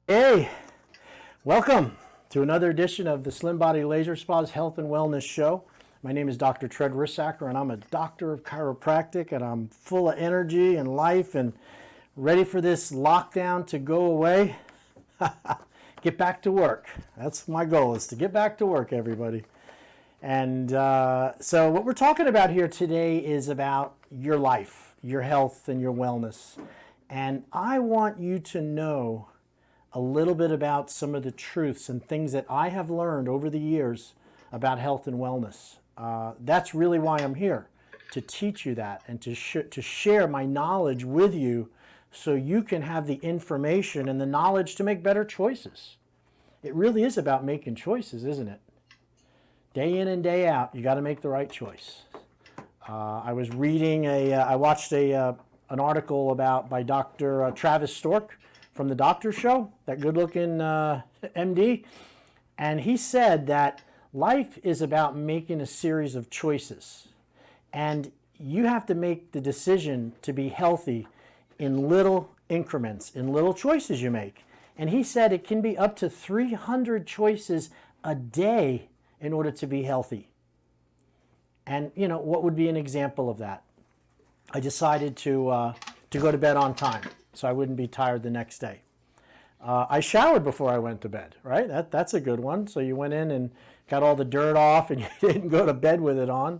Hey, welcome to another edition of the Slim Body Laser Spa's Health and Wellness Show. My name is Dr. Tread Rissacker, and I'm a doctor of chiropractic, and I'm full of energy and life and ready for this lockdown to go away. Get back to work. That's my goal, is to get back to work, everybody. And so what we're talking about here today is about your life, your health, and your wellness. And I want you to know a little bit about some of the truths and things that I have learned over the years about health and wellness. That's really why I'm here, to teach you that and to share my knowledge with you so you can have the information and the knowledge to make better choices. It really is about making choices, isn't it? Day in and day out, you got to make the right choice. I was reading I watched an article by Dr. Travis Stork from the Doctor Show, that good-looking MD, and he said that life is about making a series of choices, and you have to make the decision to be healthy in little increments, in little choices you make. And he said it can be up to 300 choices a day in order to be healthy. And you know, what would be an example of that? I decided to go to bed on time so I wouldn't be tired the next day. I showered before I went to bed, right? That's a good one. So you went in and got all the dirt off and you didn't go to bed with it on.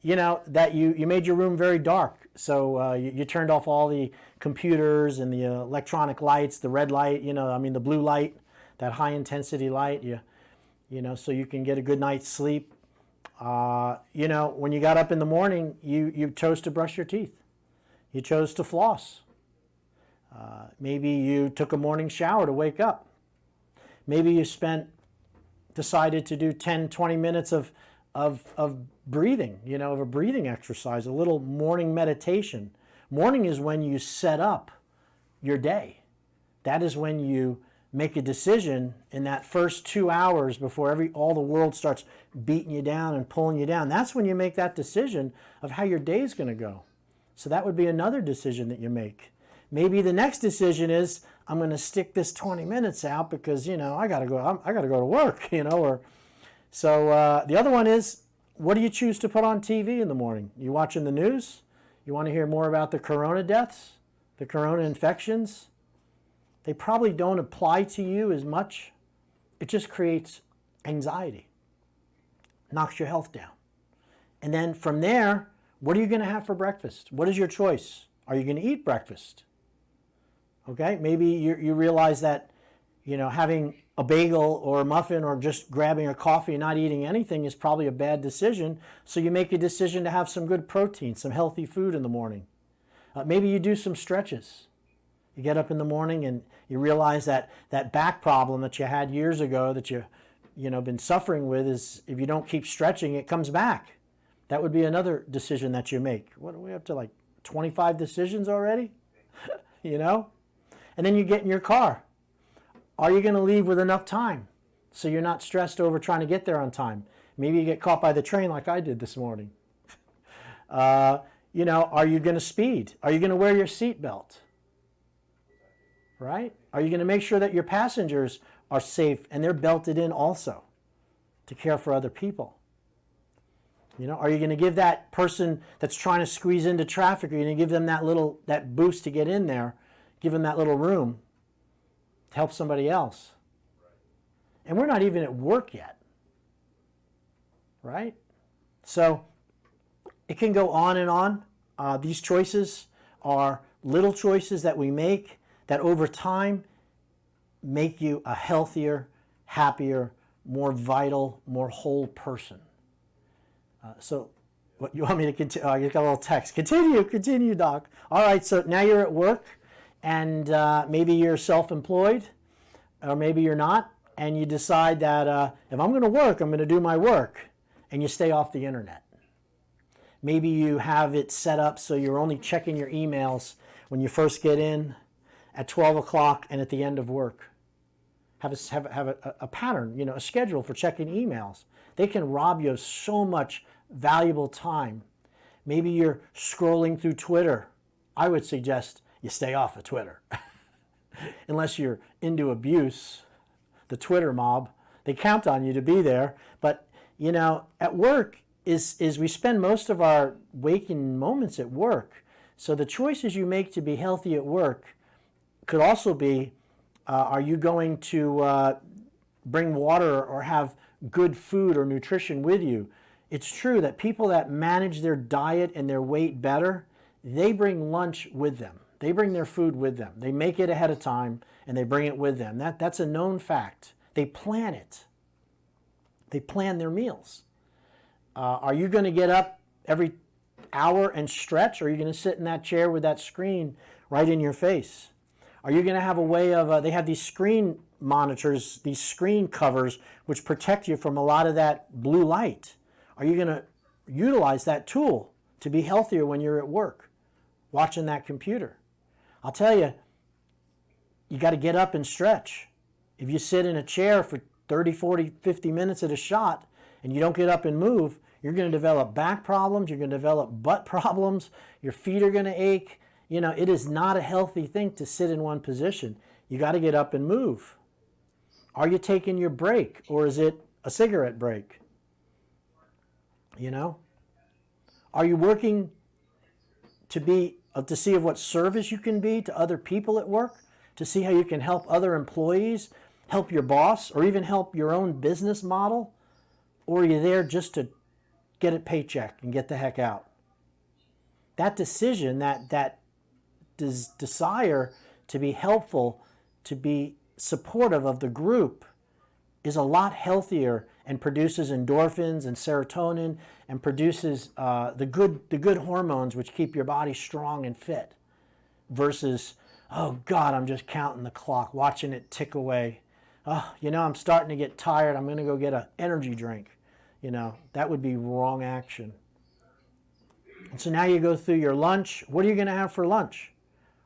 You know, that you made your room very dark. So you turned off all the computers and the electronic lights, the red light, the blue light, that high intensity light, so you can get a good night's sleep. When you got up in the morning, you chose to brush your teeth. You chose to floss. Maybe you took a morning shower to wake up. Maybe you decided to do 10, 20 minutes of breathing, of a breathing exercise, a little morning meditation. Morning is when you set up your day. That is when you make a decision in that first 2 hours before all the world starts beating you down and pulling you down. That's when you make that decision of how your day is going to go. So that would be another decision that you make. Maybe the next decision is, I'm going to stick this 20 minutes out because, I got to go to work, So the other one is, what do you choose to put on TV in the morning? You watching the news? You want to hear more about the corona deaths, the corona infections? They probably don't apply to you as much. It just creates anxiety, knocks your health down. And then from there, what are you going to have for breakfast? What is your choice? Are you going to eat breakfast? Okay, maybe you realize that, having a bagel or a muffin or just grabbing a coffee and not eating anything is probably a bad decision. So you make a decision to have some good protein, some healthy food in the morning. Maybe you do some stretches. You get up in the morning and you realize that back problem that you had years ago that you've been suffering with is, if you don't keep stretching, it comes back. That would be another decision that you make. What are we up to, like 25 decisions already? And then you get in your car. Are you going to leave with enough time so you're not stressed over trying to get there on time? Maybe you get caught by the train like I did this morning. Are you going to speed? Are you going to wear your seatbelt? Right? Are you going to make sure that your passengers are safe and they're belted in also to care for other people? Are you going to give that person that's trying to squeeze into traffic, are you going to give them that boost to get in there, give them that little room to help somebody else? And we're not even at work yet, right? So it can go on and on. These choices are little choices that we make that over time make you a healthier, happier, more vital, more whole person. So what you want me to continue? I got a little text. Continue, Doc. All right, so now you're at work and maybe you're self-employed or maybe you're not, and you decide that if I'm going to work, I'm going to do my work, and you stay off the internet. Maybe you have it set up so you're only checking your emails when you first get in at 12 o'clock and at the end of work. Have a pattern, a schedule for checking emails. They can rob you of so much valuable time. Maybe you're scrolling through Twitter. I would suggest you stay off of Twitter. unless you're into abuse, the Twitter mob. They count on you to be there. But, you know, at work is we spend most of our waking moments at work. So the choices you make to be healthy at work could also be, are you going to bring water or have good food or nutrition with you? It's true that people that manage their diet and their weight better, they bring lunch with them. They bring their food with them. They make it ahead of time and they bring it with them. That's a known fact. They plan it. They plan their meals. Are you going to get up every hour and stretch, or are you going to sit in that chair with that screen right in your face? Are you going to have a way of, they have these screen monitors, these screen covers, which protect you from a lot of that blue light. Are you going to utilize that tool to be healthier when you're at work, watching that computer? I'll tell you, you got to get up and stretch. If you sit in a chair for 30, 40, 50 minutes at a shot and you don't get up and move, you're going to develop back problems, you're going to develop butt problems, your feet are going to ache. You know, it is not a healthy thing to sit in one position. You got to get up and move. Are you taking your break, or is it a cigarette break? You know? Are you working to see of what service you can be to other people at work, to see how you can help other employees, help your boss, or even help your own business model? Or are you there just to get a paycheck and get the heck out? That decision, that desire to be helpful, to be supportive of the group, is a lot healthier and produces endorphins and serotonin and produces the good hormones which keep your body strong and fit, versus, oh God, I'm just counting the clock, watching it tick away. Oh, you know, I'm starting to get tired. I'm going to go get an energy drink. You know, that would be wrong action. And so now you go through your lunch. What are you going to have for lunch?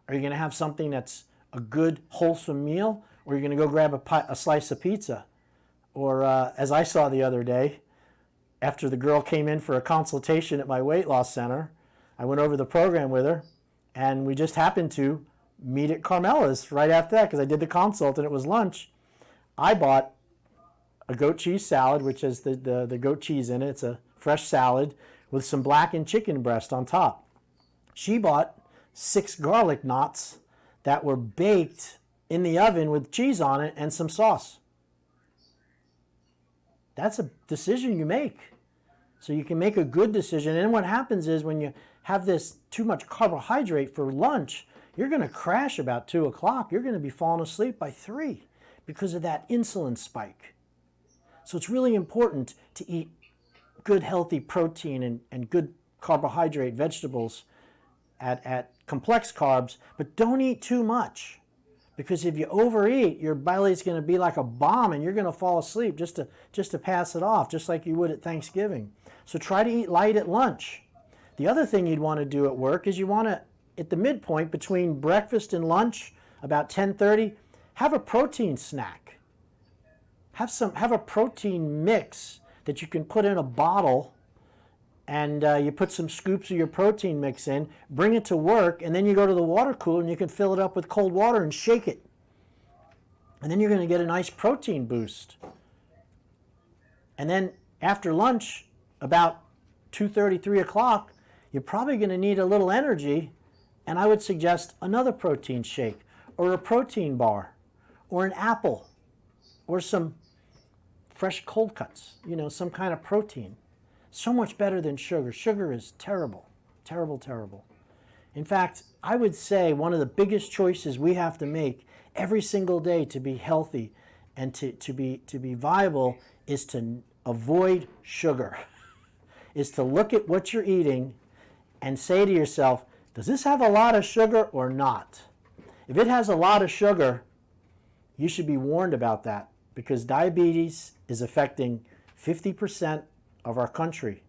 Are you going to have something that's a good, wholesome meal? Or are you going to go grab a slice of pizza? Or as I saw the other day, after the girl came in for a consultation at my weight loss center, I went over the program with her, and we just happened to meet at Carmela's right after that, because I did the consult and it was lunch. I bought a goat cheese salad, which has the goat cheese in it. It's a fresh salad with some blackened chicken breast on top. She bought 6 garlic knots that were baked in the oven with cheese on it and some sauce. That's a decision you make. So you can make a good decision. And what happens is, when you have this too much carbohydrate for lunch, you're going to crash about 2 o'clock. You're going to be falling asleep by 3 because of that insulin spike. So it's really important to eat good, healthy protein and good carbohydrate vegetables at complex carbs, but don't eat too much. Because if you overeat, your belly's going to be like a bomb and you're going to fall asleep just to pass it off, just like you would at Thanksgiving. So try to eat light at lunch. The other thing you'd want to do at work is you want to, at the midpoint between breakfast and lunch, about 10:30, have a protein snack. Have a protein mix that you can put in a bottle, and you put some scoops of your protein mix in, bring it to work, and then you go to the water cooler and you can fill it up with cold water and shake it. And then you're going to get a nice protein boost. And then after lunch, about 2:30, 3 o'clock, you're probably going to need a little energy, and I would suggest another protein shake, or a protein bar, or an apple, or some fresh cold cuts, you know, some kind of protein. So much better than sugar. Sugar is terrible, terrible, terrible. In fact, I would say one of the biggest choices we have to make every single day to be healthy and to be viable is to avoid sugar. Is to look at what you're eating and say to yourself, does this have a lot of sugar or not? If it has a lot of sugar, you should be warned about that, because diabetes is affecting 50% of our country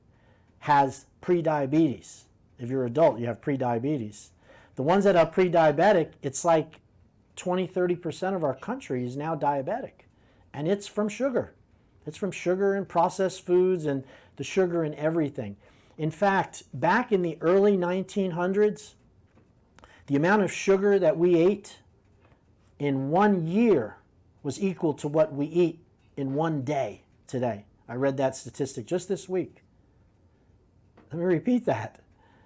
has pre-diabetes. If you're an adult, you have pre-diabetes. The ones that are pre-diabetic, it's like 20-30% of our country is now diabetic. And it's from sugar. It's from sugar and processed foods and the sugar in everything. In fact, back in the early 1900s, the amount of sugar that we ate in 1 year was equal to what we eat in 1 day today. I read that statistic just this week. Let me repeat that.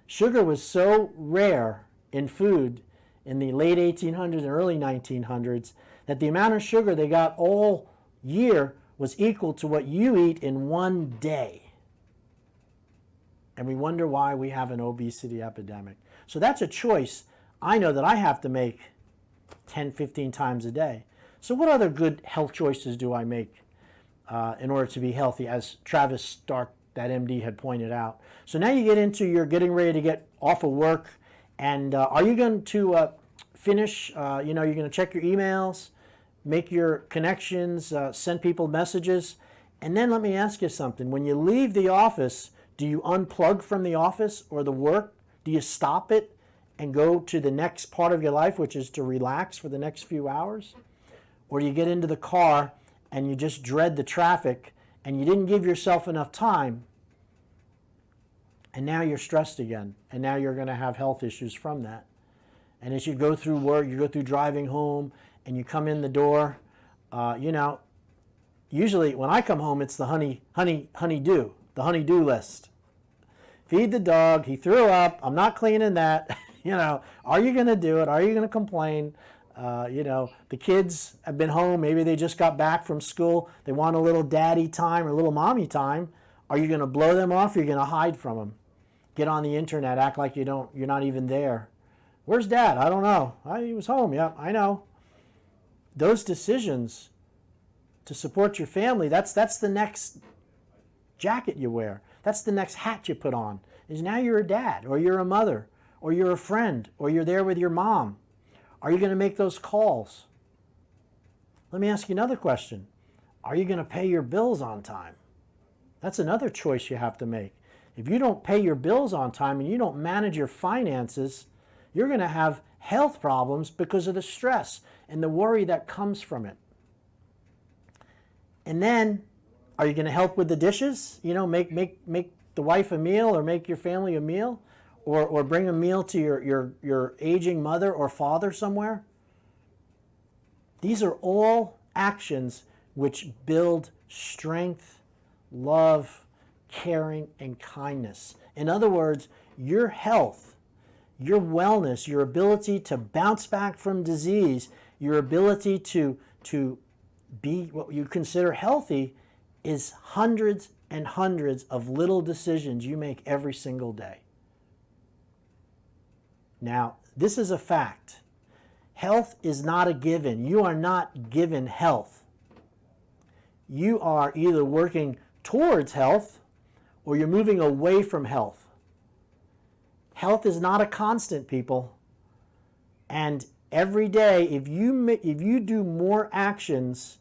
Sugar was so rare in food in the late 1800s and early 1900s that the amount of sugar they got all year was equal to what you eat in 1 day. And we wonder why we have an obesity epidemic. So that's a choice I know that I have to make 10, 15 times a day. So what other good health choices do I make in order to be healthy, as Travis Stark, that MD, had pointed out? So now you get into your getting ready to get off of work, and are you going to finish, you're going to check your emails, make your connections, send people messages, and then let me ask you something. When you leave the office, do you unplug from the office or the work? Do you stop it and go to the next part of your life, which is to relax for the next few hours? Or do you get into the car and you just dread the traffic and you didn't give yourself enough time, and now you're stressed again, and now you're going to have health issues from that? And as you go through work, you go through driving home, and you come in the door, usually when I come home, it's the honey-do list. Feed the dog, he threw up, I'm not cleaning that. Are you going to do it? Are you going to complain? The kids have been home, maybe they just got back from school, they want a little daddy time or a little mommy time. Are you going to blow them off, or are you going to hide from them? Get on the internet, act like you're not even there. Where's Dad? I don't know. He was home. Yeah, I know. Those decisions to support your family, that's the next jacket you wear. That's the next hat you put on. Is now you're a dad, or you're a mother, or you're a friend, or you're there with your mom. Are you going to make those calls? Let me ask you another question. Are you going to pay your bills on time? That's another choice you have to make. If you don't pay your bills on time and you don't manage your finances, you're going to have health problems because of the stress and the worry that comes from it. And then, are you going to help with the dishes? Make the wife a meal, or make your family a meal, or bring a meal to your aging mother or father somewhere? These are all actions which build strength, love, caring, and kindness. In other words, your health, your wellness, your ability to bounce back from disease, your ability to be what you consider healthy, is hundreds and hundreds of little decisions you make every single day. Now, this is a fact. Health is not a given. You are not given health. You are either working towards health or you're moving away from health. Health is not a constant, people. And every day, if you do more actions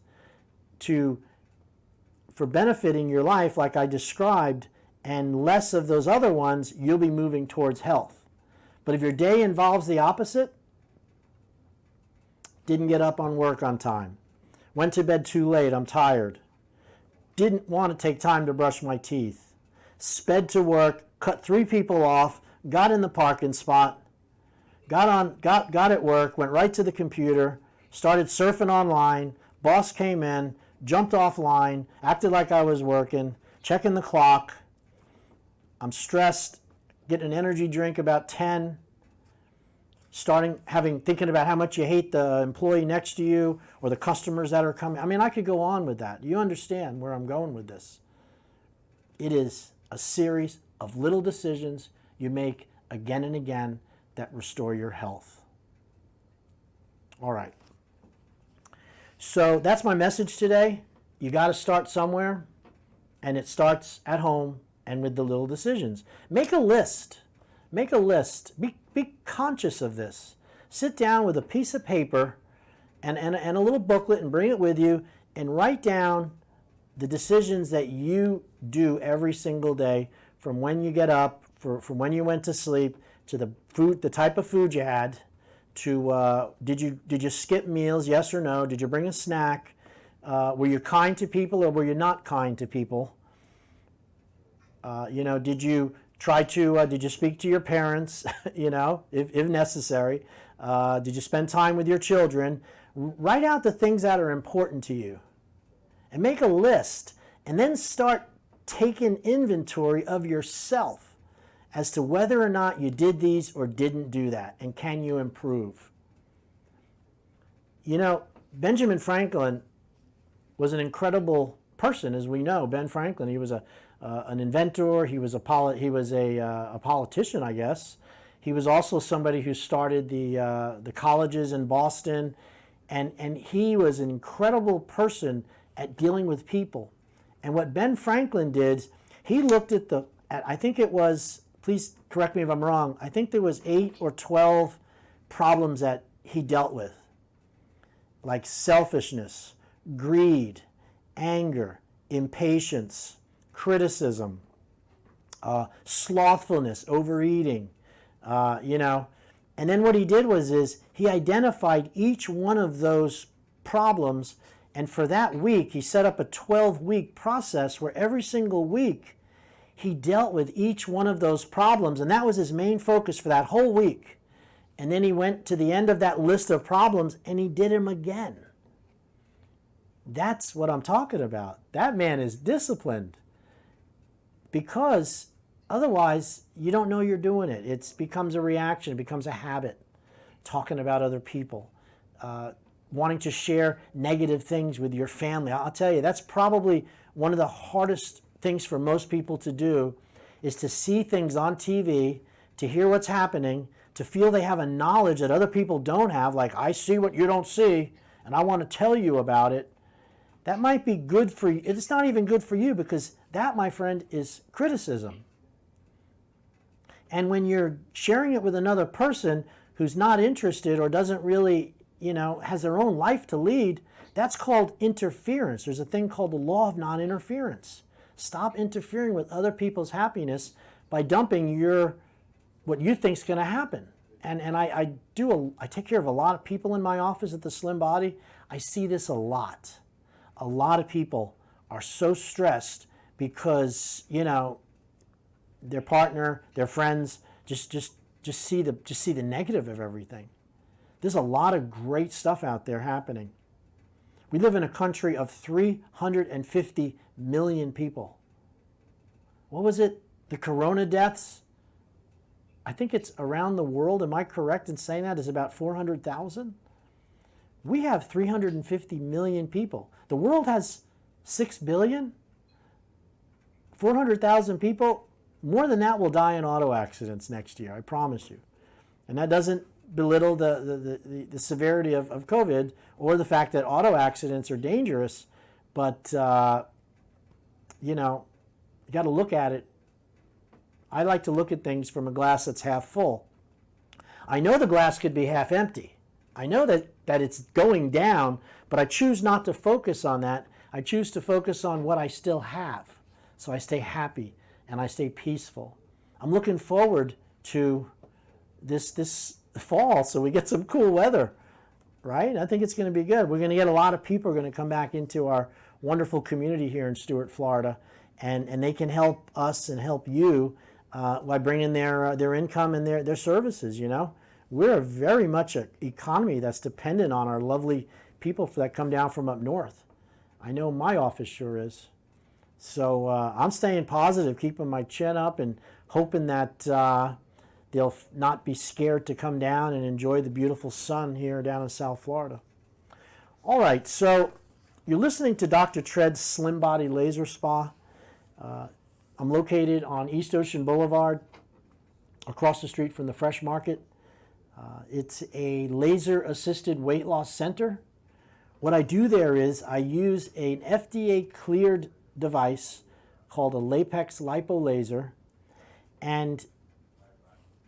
for benefiting your life, like I described, and less of those other ones, you'll be moving towards health. But if your day involves the opposite, didn't get up on work on time, went to bed too late, I'm tired, didn't want to take time to brush my teeth, sped to work, cut 3 people off, got in the parking spot, got at work, went right to the computer, started surfing online, boss came in, jumped offline, acted like I was working, checking the clock. I'm stressed, getting an energy drink about 10, thinking about how much you hate the employee next to you or the customers that are coming. I mean, I could go on with that. You understand where I'm going with this. It is a series of little decisions you make again and again that restore your health. All right. So that's my message today. You got to start somewhere, and it starts at home and with the little decisions. Make a list. Make a list. Be conscious of this. Sit down with a piece of paper and a little booklet and bring it with you and write down the decisions that you do every single day, from when you get up, from when you went to sleep, to the type of food you had, to did you skip meals, yes or no? Did you bring a snack? Were you kind to people or were you not kind to people? Did you speak to your parents, if necessary? Did you spend time with your children? Write out the things that are important to you and make a list, and then start taking inventory of yourself as to whether or not you did these or didn't do that, and can you improve. You know, Benjamin Franklin was an incredible person, as we know. Ben Franklin, he was an inventor. He was a politician, I guess. He was also somebody who started the colleges in Boston, and he was an incredible person at dealing with people. And what Ben Franklin did, he looked at I think it was, please correct me if I'm wrong, I think there was 8 or 12 problems that he dealt with, like selfishness, greed, anger, impatience, criticism, slothfulness, overeating, And then what he did was he identified each one of those problems, and for that week, he set up a 12-week process where every single week he dealt with each one of those problems, and that was his main focus for that whole week. And then he went to the end of that list of problems and he did them again. That's what I'm talking about. That man is disciplined, because otherwise you don't know you're doing it. It becomes a reaction, it becomes a habit, talking about other people, wanting to share negative things with your family. I'll tell you, that's probably one of the hardest things for most people to do, is to see things on TV, to hear what's happening, to feel they have a knowledge that other people don't have, like, I see what you don't see, and I want to tell you about it. That might be good for you. It's not even good for you, because that, my friend, is criticism. And when you're sharing it with another person who's not interested or doesn't really, has their own life to lead, that's called interference. There's a thing called the law of non-interference. Stop interfering with other people's happiness by dumping what you think is going to happen. And I take care of a lot of people in my office at the Slim Body. I see this a lot. A lot of people are so stressed because, their partner, their friends just see the negative of everything. There's a lot of great stuff out there happening. We live in a country of 350 million people. What was it? The corona deaths? I think it's around the world, am I correct in saying that, is about 400,000? We have 350 million people. The world has 6 billion. 400,000 people, more than that will die in auto accidents next year, I promise you. And that doesn't belittle the severity of COVID or the fact that auto accidents are dangerous, but you got to look at it. I like to look at things from a glass that's half full. I know the glass could be half empty. I know that it's going down, but I choose not to focus on that. I choose to focus on what I still have. So I stay happy and I stay peaceful. I'm looking forward to this fall so we get some cool weather, right? I think it's going to be good. We're going to get a lot of people are going to come back into our wonderful community here in Stuart, Florida, and they can help us and help you by bringing their income and their services, We're very much an economy that's dependent on our lovely people that come down from up north. I know my office sure is. So I'm staying positive, keeping my chin up and hoping that they'll not be scared to come down and enjoy the beautiful sun here down in South Florida. All right, so you're listening to Dr. Tred's Slim Body Laser Spa. I'm located on East Ocean Boulevard, across the street from the Fresh Market. It's a laser-assisted weight loss center. What I do there is I use an FDA-cleared device called a Lapex Lipo Laser, and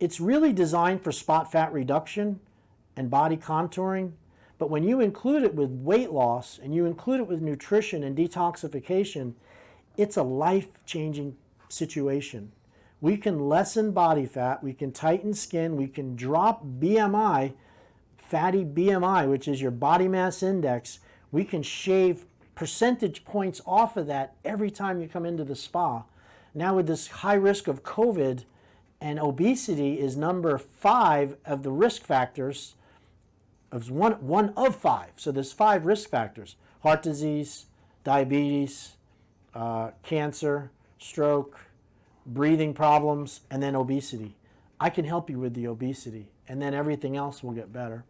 it's really designed for spot fat reduction and body contouring. But when you include it with weight loss and you include it with nutrition and detoxification, it's a life-changing situation. We can lessen body fat, we can tighten skin, we can drop BMI, fatty BMI, which is your body mass index. We can shave percentage points off of that every time you come into the spa. Now with this high risk of COVID, and obesity is number 5 of the risk factors, Of one of five. So there's 5 risk factors: heart disease, diabetes, cancer, stroke, breathing problems, and then obesity. I can help you with the obesity, and then everything else will get better.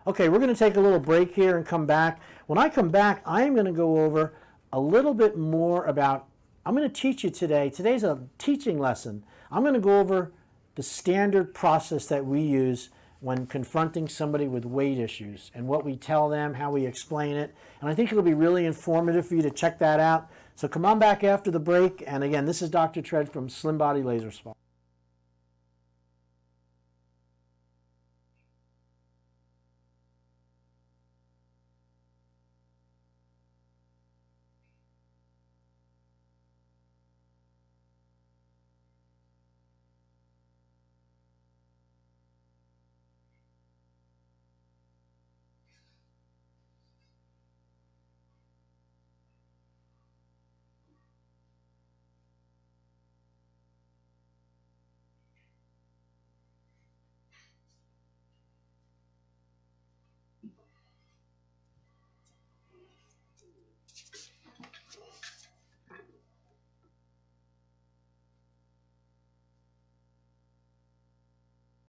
Okay, we're going to take a little break here and come back. When I come back, I am going to go over a little bit more about, I'm going to teach you today. Today's a teaching lesson. I'm going to go over the standard process that we use when confronting somebody with weight issues and what we tell them, how we explain it. And I think it'll be really informative for you to check that out. So come on back after the break. And again, this is Dr. Tred from Slim Body Laser Spa.